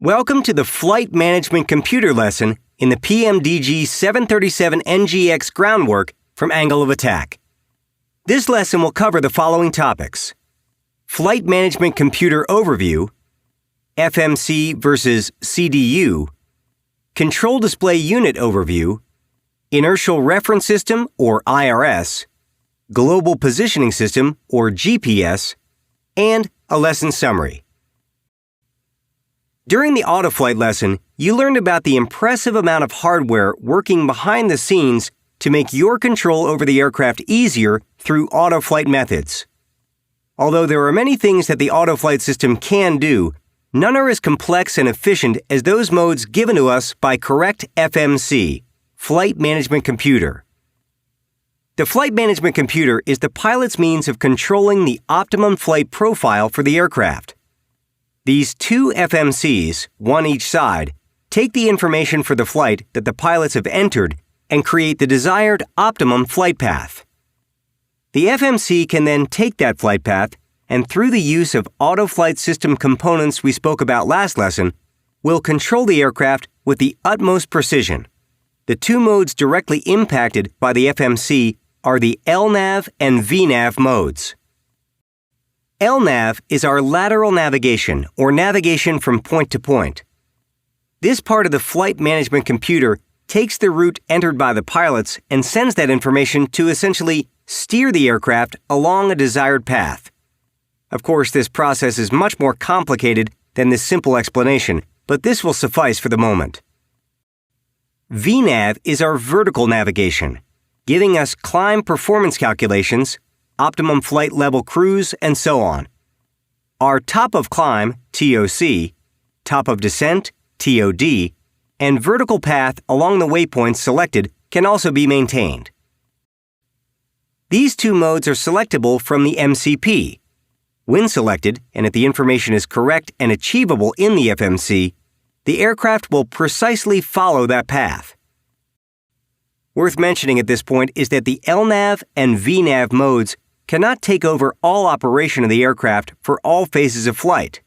Welcome to the Flight Management Computer lesson in the PMDG 737NGX groundwork from Angle of Attack. This lesson will cover the following topics: Flight Management Computer Overview, FMC versus CDU, Control Display Unit Overview, Inertial Reference System or IRS, Global Positioning System or GPS, and a lesson summary. During the Autoflight lesson, you learned about the impressive amount of hardware working behind the scenes to make your control over the aircraft easier through autoflight methods. Although there are many things that the autoflight system can do, none are as complex and efficient as those modes given to us by correct FMC, Flight Management Computer. The Flight Management Computer is the pilot's means of controlling the optimum flight profile for the aircraft. These two FMCs, one each side, take the information for the flight that the pilots have entered and create the desired optimum flight path. The FMC can then take that flight path and, through the use of autoflight system components we spoke about last lesson, will control the aircraft with the utmost precision. The two modes directly impacted by the FMC are the LNAV and VNAV modes. LNAV is our lateral navigation, or navigation from point to point. This part of the flight management computer takes the route entered by the pilots and sends that information to essentially steer the aircraft along a desired path. Of course, this process is much more complicated than this simple explanation, but this will suffice for the moment. VNAV is our vertical navigation, giving us climb performance calculations, optimum flight level cruise, and so on. Our top of climb, TOC, top of descent, TOD, and vertical path along the waypoints selected can also be maintained. These two modes are selectable from the MCP. When selected, and if the information is correct and achievable in the FMC, the aircraft will precisely follow that path. Worth mentioning at this point is that the LNAV and VNAV modes cannot take over all operation of the aircraft for all phases of flight.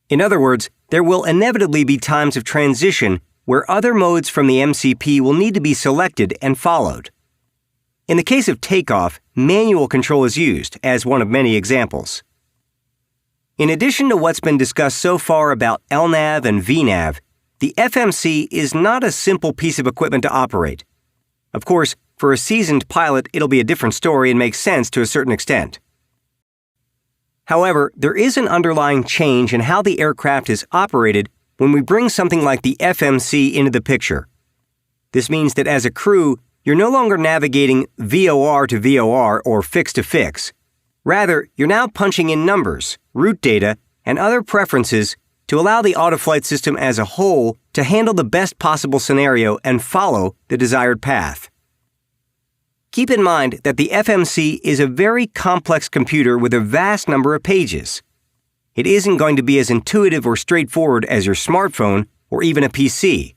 In other words, there will inevitably be times of transition where other modes from the MCP will need to be selected and followed. In the case of takeoff, manual control is used as one of many examples. In addition to what's been discussed so far about LNAV and VNAV, the FMC is not a simple piece of equipment to operate. Of course, for a seasoned pilot, it'll be a different story and makes sense to a certain extent. However, there is an underlying change in how the aircraft is operated when we bring something like the FMC into the picture. This means that as a crew, you're no longer navigating VOR to VOR or fix to fix. Rather, you're now punching in numbers, route data, and other preferences to allow the autoflight system as a whole to handle the best possible scenario and follow the desired path. Keep in mind that the FMC is a very complex computer with a vast number of pages. It isn't going to be as intuitive or straightforward as your smartphone or even a PC.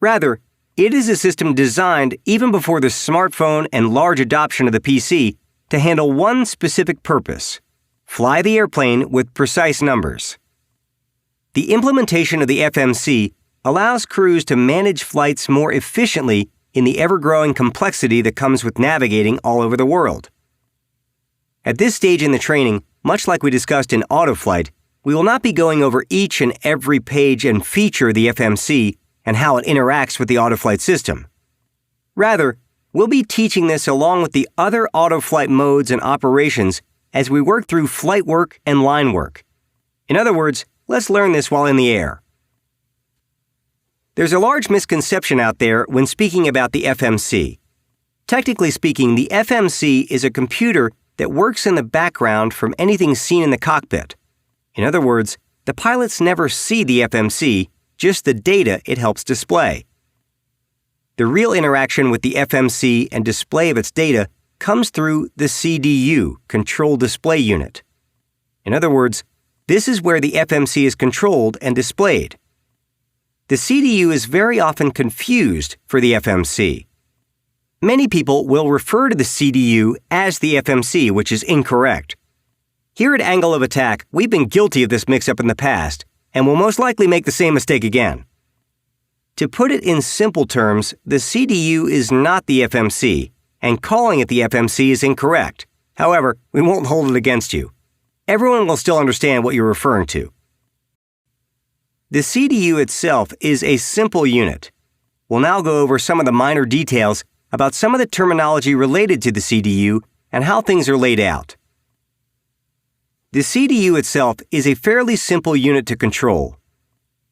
Rather, it is a system designed even before the smartphone and large adoption of the PC to handle one specific purpose: fly the airplane with precise numbers. The implementation of the FMC allows crews to manage flights more efficiently in the ever-growing complexity that comes with navigating all over the world. At this stage in the training, much like we discussed in Autoflight, we will not be going over each and every page and feature of the FMC and how it interacts with the autoflight system. Rather, we'll be teaching this along with the other autoflight modes and operations as we work through flight work and line work. In other words, let's learn this while in the air. There's a large misconception out there when speaking about the FMC. Technically speaking, the FMC is a computer that works in the background from anything seen in the cockpit. In other words, the pilots never see the FMC, just the data it helps display. The real interaction with the FMC and display of its data comes through the CDU, Control Display Unit. In other words, this is where the FMC is controlled and displayed. The CDU is very often confused for the FMC. Many people will refer to the CDU as the FMC, which is incorrect. Here at Angle of Attack, we've been guilty of this mix-up in the past, and will most likely make the same mistake again. To put it in simple terms, the CDU is not the FMC, and calling it the FMC is incorrect. However, we won't hold it against you. Everyone will still understand what you're referring to. The CDU itself is a simple unit. We'll now go over some of the minor details about some of the terminology related to the CDU and how things are laid out. The CDU itself is a fairly simple unit to control.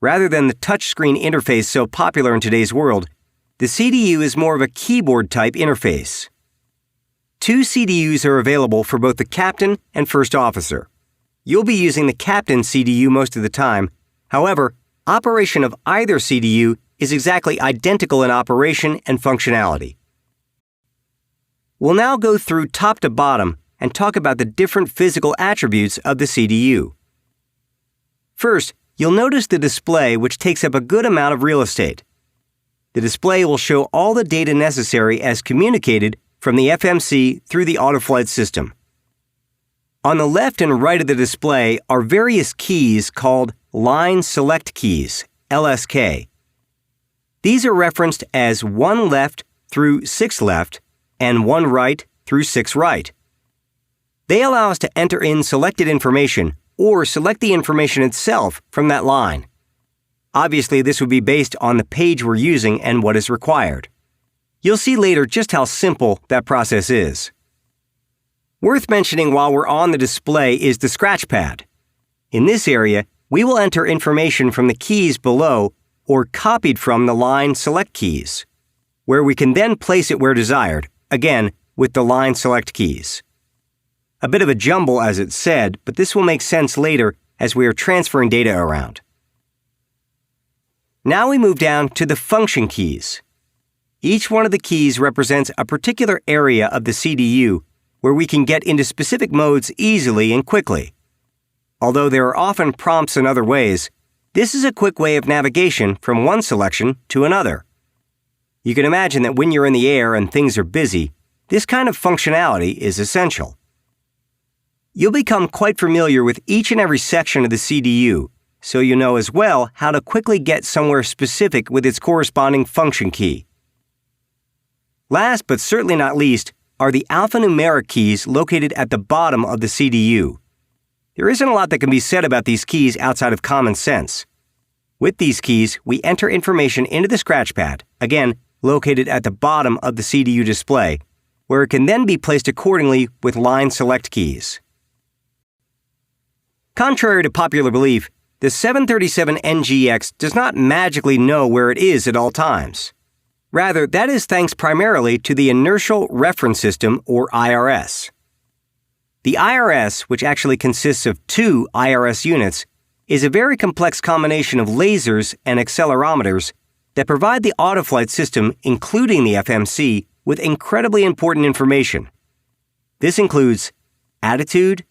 Rather than the touchscreen interface so popular in today's world, the CDU is more of a keyboard-type interface. 2 CDUs are available for both the captain and first officer. You'll be using the captain CDU most of the time. However, operation of either CDU is exactly identical in operation and functionality. We'll now go through top to bottom and talk about the different physical attributes of the CDU. First, you'll notice the display, which takes up a good amount of real estate. The display will show all the data necessary as communicated from the FMC through the autoflight system. On the left and right of the display are various keys called line select keys, LSK. These are referenced as 1 left through 6 left and 1 right through 6 right. They allow us to enter in selected information or select the information itself from that line. Obviously, this would be based on the page we're using and what is required. You'll see later just how simple that process is. Worth mentioning while we're on the display is the scratch pad. In this area, we will enter information from the keys below or copied from the line select keys, where we can then place it where desired, again with the line select keys. A bit of a jumble as it's said, but this will make sense later as we are transferring data around. Now we move down to the function keys. Each one of the keys represents a particular area of the CDU where we can get into specific modes easily and quickly. Although there are often prompts in other ways, this is a quick way of navigation from one selection to another. You can imagine that when you're in the air and things are busy, this kind of functionality is essential. You'll become quite familiar with each and every section of the CDU, so you know as well how to quickly get somewhere specific with its corresponding function key. Last but certainly not least are the alphanumeric keys located at the bottom of the CDU. There isn't a lot that can be said about these keys outside of common sense. With these keys, we enter information into the scratch pad, again located at the bottom of the CDU display, where it can then be placed accordingly with line select keys. Contrary to popular belief, the 737NGX does not magically know where it is at all times. Rather, that is thanks primarily to the Inertial Reference System, or IRS. The IRS, which actually consists of 2 IRS units, is a very complex combination of lasers and accelerometers that provide the autoflight system, including the FMC, with incredibly important information. This includes attitude,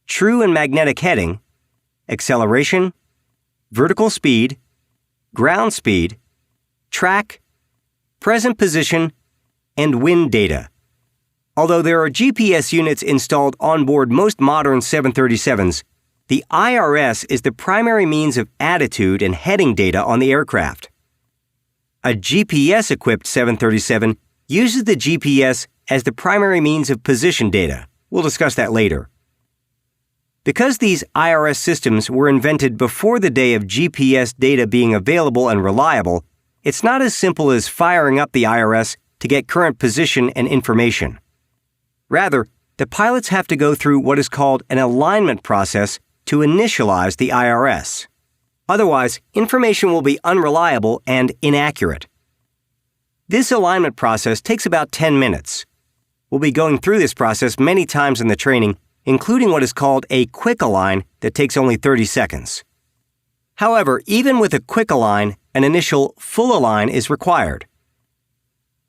true and magnetic heading, acceleration, vertical speed, ground speed, track, present position, and wind data. Although there are GPS units installed on board most modern 737s, the IRS is the primary means of attitude and heading data on the aircraft. A GPS-equipped 737 uses the GPS as the primary means of position data. We'll discuss that later. Because these IRS systems were invented before the day of GPS data being available and reliable, it's not as simple as firing up the IRS to get current position and information. Rather, the pilots have to go through what is called an alignment process to initialize the IRS. Otherwise, information will be unreliable and inaccurate. This alignment process takes about 10 minutes. We'll be going through this process many times in the training, including what is called a quick align that takes only 30 seconds. However, even with a quick align, an initial full align is required.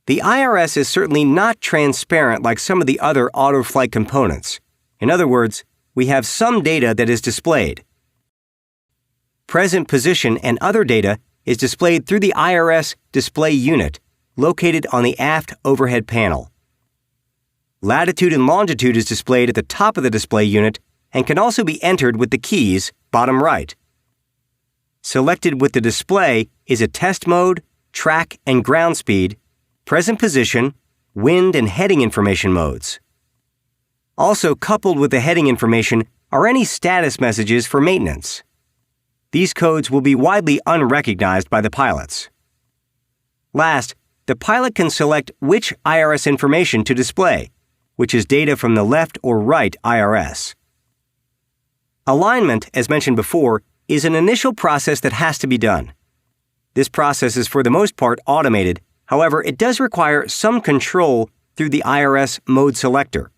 The IRS is certainly not transparent like some of the other autoflight components. In other words, we have some data that is displayed. Present position and other data is displayed through the IRS display unit located on the aft overhead panel. Latitude and longitude is displayed at the top of the display unit and can also be entered with the keys bottom right. Selected with the display is a test mode, track and ground speed, present position, wind and heading information modes. Also coupled with the heading information are any status messages for maintenance. These codes will be widely unrecognized by the pilots. Last, the pilot can select which IRS information to display, which is data from the left or right IRS. Alignment, as mentioned before, is an initial process that has to be done. This process is for the most part automated. However, it does require some control through the IRS mode selector.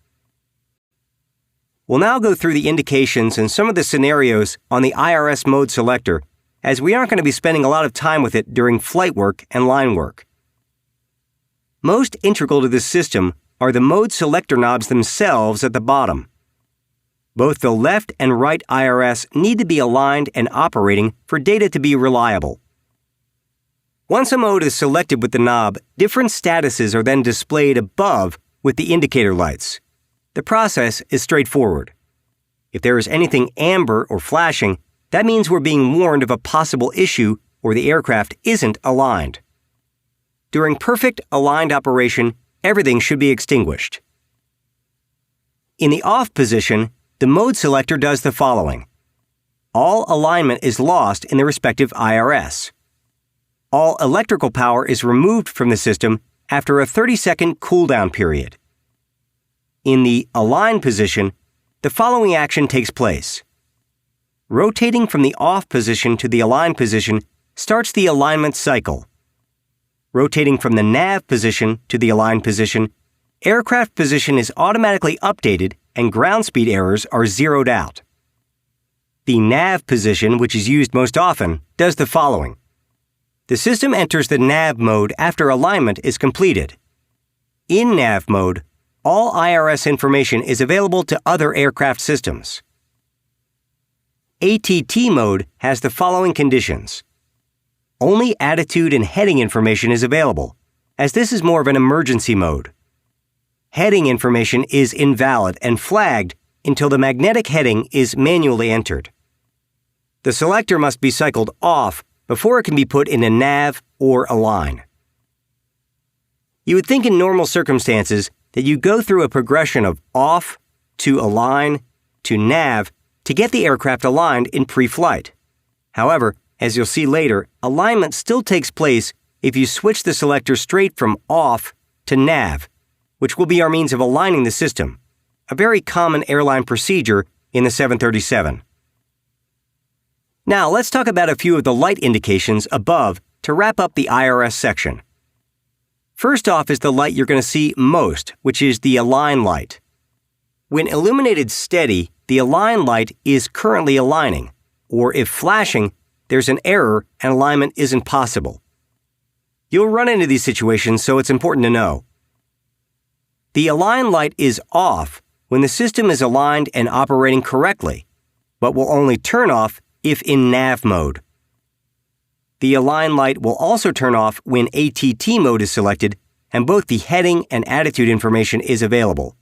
We'll now go through the indications and some of the scenarios on the IRS mode selector, as we aren't going to be spending a lot of time with it during flight work and line work. Most integral to this system are the mode selector knobs themselves at the bottom. Both the left and right IRS need to be aligned and operating for data to be reliable. Once a mode is selected with the knob, different statuses are then displayed above with the indicator lights. The process is straightforward. If there is anything amber or flashing, that means we're being warned of a possible issue or the aircraft isn't aligned. During perfect aligned operation, everything should be extinguished. In the off position, the mode selector does the following. All alignment is lost in the respective IRS. All electrical power is removed from the system after a 30-second cooldown period. In the align position, the following action takes place. Rotating from the off position to the align position starts the alignment cycle. Rotating from the nav position to the align position, aircraft position is automatically updated and ground speed errors are zeroed out. The nav position, which is used most often, does the following. The system enters the nav mode after alignment is completed. In nav mode, all IRS information is available to other aircraft systems. ATT mode has the following conditions. Only attitude and heading information is available, as this is more of an emergency mode. Heading information is invalid and flagged until the magnetic heading is manually entered. The selector must be cycled off before it can be put in a nav or align. You would think in normal circumstances that you go through a progression of off to align to nav to get the aircraft aligned in pre-flight. However, as you'll see later, alignment still takes place if you switch the selector straight from off to nav, which will be our means of aligning the system, a very common airline procedure in the 737. Now, let's talk about a few of the light indications above to wrap up the IRS section. First off is the light you're going to see most, which is the align light. When illuminated steady, the align light is currently aligning, or if flashing, there's an error and alignment isn't possible. You'll run into these situations, so it's important to know. The align light is off when the system is aligned and operating correctly, but will only turn off if in nav mode. The align light will also turn off when ATT mode is selected and both the heading and attitude information is available.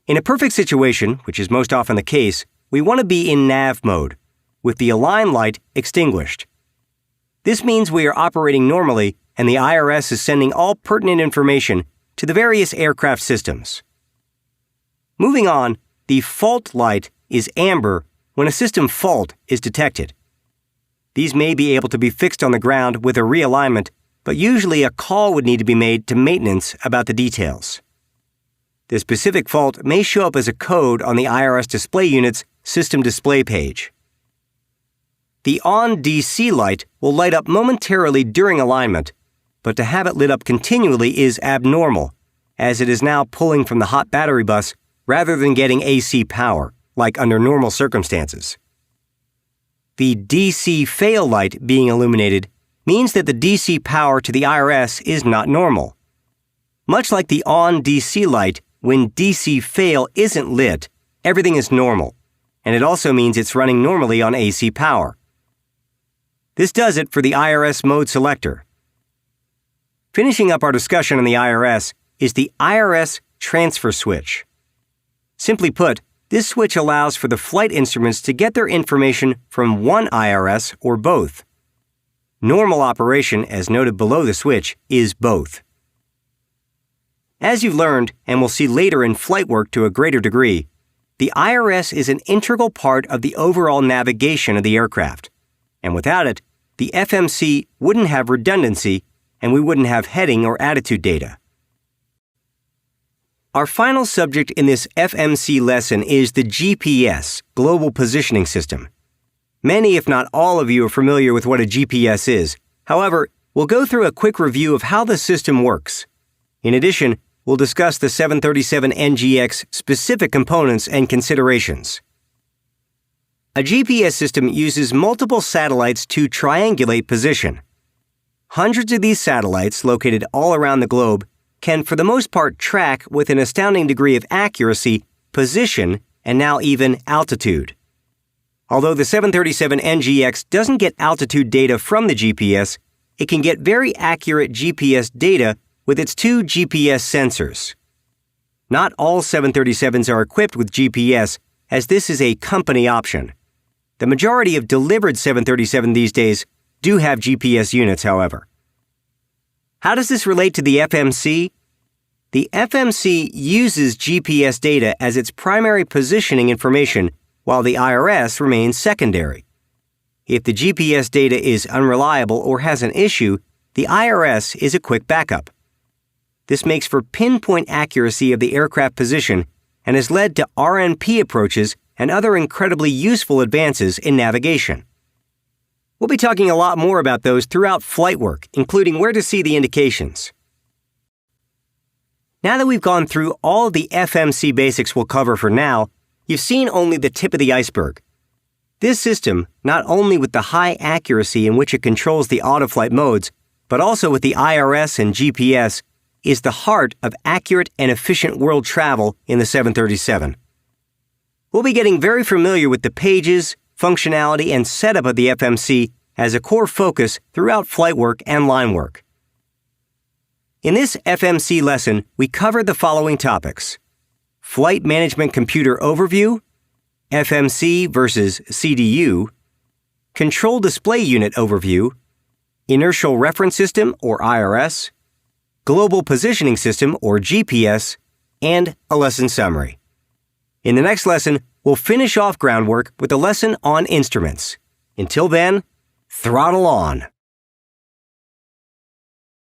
In a perfect situation, which is most often the case, we want to be in nav mode, with the align light extinguished. This means we are operating normally and the IRS is sending all pertinent information to the various aircraft systems. Moving on, the fault light is amber when a system fault is detected. These may be able to be fixed on the ground with a realignment, but usually a call would need to be made to maintenance about the details. The specific fault may show up as a code on the IRS display unit's system display page. The on DC light will light up momentarily during alignment, but to have it lit up continually is abnormal, as it is now pulling from the hot battery bus rather than getting AC power, like under normal circumstances. The DC fail light being illuminated means that the DC power to the IRS is not normal. Much like the on DC light, when DC fail isn't lit, everything is normal, and it also means it's running normally on AC power. This does it for the IRS mode selector. Finishing up our discussion on the IRS is the IRS transfer switch. Simply put, This switch allows for the flight instruments to get their information from one IRS or both. Normal operation, as noted below the switch, is both. As you've learned, and will see later in flight work to a greater degree, the IRS is an integral part of the overall navigation of the aircraft, and without it, the FMC wouldn't have redundancy and we wouldn't have heading or attitude data. Our final subject in this FMC lesson is the GPS, Global Positioning System. Many, if not all of you, are familiar with what a GPS is. However, we'll go through a quick review of how the system works. In addition, we'll discuss the 737NGX specific components and considerations. A GPS system uses multiple satellites to triangulate position. Hundreds of these satellites, located all around the globe, can for the most part track with an astounding degree of accuracy, position, and now even altitude. Although the 737NGX doesn't get altitude data from the GPS, it can get very accurate GPS data with its two GPS sensors. Not all 737s are equipped with GPS, as this is a company option. The majority of delivered 737 these days do have GPS units, however. How does this relate to the FMC? The FMC uses GPS data as its primary positioning information, while the IRS remains secondary. If the GPS data is unreliable or has an issue, the IRS is a quick backup. This makes for pinpoint accuracy of the aircraft position and has led to RNP approaches and other incredibly useful advances in navigation. We'll be talking a lot more about those throughout flight work, including where to see the indications. Now that we've gone through all the FMC basics we'll cover for now, you've seen only the tip of the iceberg. This system, not only with the high accuracy in which it controls the autoflight modes, but also with the IRS and GPS, is the heart of accurate and efficient world travel in the 737. We'll be getting very familiar with the pages, functionality, and setup of the FMC as a core focus throughout flight work and line work. In this FMC lesson, we covered the following topics: Flight Management Computer Overview, FMC versus CDU, Control Display Unit Overview, Inertial Reference System or IRS, Global Positioning System or GPS, and a lesson summary. In the next lesson, we'll finish off groundwork with a lesson on instruments. Until then, throttle on.